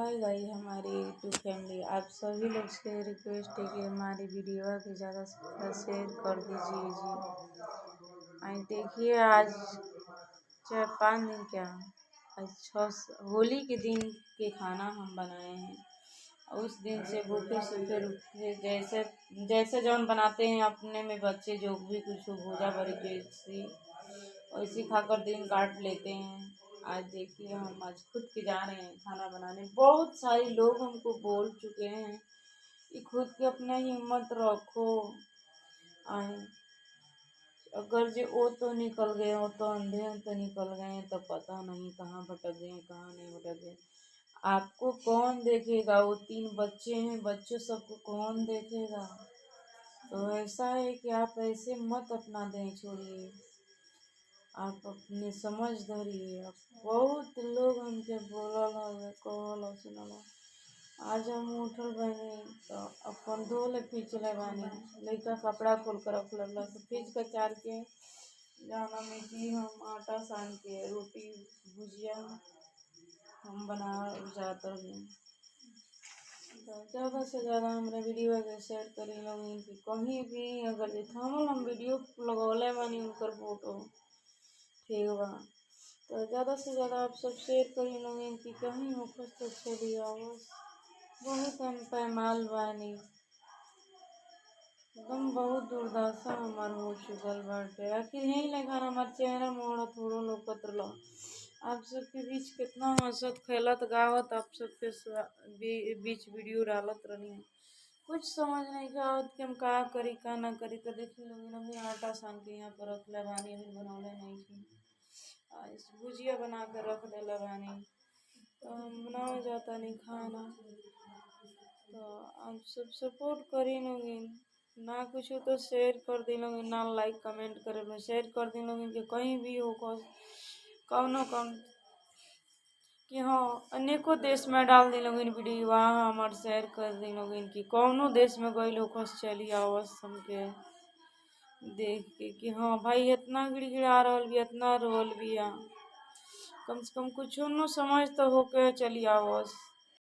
Hi guys, हमारी YouTube family, आप सभी लोग से रिक्वेस्ट है कि हमारी वीडियो को ज़्यादा से ज़्यादा शेयर कर दीजिए जी। आज देखिए, आज 4-5 दिन क्या, आज होली के दिन के खाना हम बनाए हैं। उस दिन से भूखे सूखे रुखे जैसे जैसे जौन बनाते हैं अपने में बच्चे जो भी कुछ भूजा भरी जैसी वैसी खाकर दिन काट लेते हैं। आज देखिए, हम आज खुद के जा रहे हैं खाना बनाने। बहुत सारे लोग हमको बोल चुके हैं कि खुद के अपना हिम्मत रखो। आए अगर जो वो तो निकल गए, वो तो अंधे तो निकल गए, तो पता नहीं कहाँ भटक गए कहाँ नहीं भटक गए। आपको कौन देखेगा? वो 3 बच्चे हैं, बच्चों सबको कौन देखेगा? तो ऐसा है कि आप ऐसे मत अपना दें, छोड़िए, आप अपने समझ धरिए। बहुत लोग हमके बोलल हवे, कहल सुनल। आज हम उठल बानी तो अपन धोले खींचले बानी, लइका कपड़ा खोल कर रख लेला तो खींच कर चार के जाना में कि हम आटा सान के रोटी भुजिया हम बना जाते हैं। तो ज़्यादा से ज़्यादा हमारे वीडियो के शेयर करी लोग कि कहीं भी अगर थमल हम वीडियो लगौले बानी उनकर फोटो, ठीक बा, तो ज़्यादा से ज़्यादा आप सब शेयर करी लोग कि कहीं होकर तो चली आओ। बहुत हम पैमाल बानी, एकदम बहुत दुर्दशा हमार हो चुकल बाटे। आखिर यही लगा हमार चेहरा मोड़ा थोड़ो लौकत रहा। आप सबके बीच कितना हंसत खेलत गावत आप सबके बीच वीडियो डालत रही। कुछ समझ नहीं का आवत कि हम का करी का ना करी। तो देखिए लोग अभी आटा सान के यहाँ पर रख ले बानी, अभी बनौले नहीं थी। इस भुजिया बना कर रख दे बानी, तो हम बनाओ जाता नहीं खाना। तो आप सब सपोर्ट करी लोगी ना, कुछ हो तो शेयर कर दी लोगी, ना लाइक कमेंट करे लो, शेयर कर दी लोगी कि कहीं भी हो कौनो कौन कि हाँ अनेकों देश में डाल दी लोगी वीडियो, वहाँ हमार शेयर कर दी लोगी कि कौनो देश में गई लोग चली आवस हमके देख के कि हाँ भाई इतना गिड़गिड़ा रहल भी, इतना रोल भी, कम से कम कुछ न समझ तो होके चली आवस।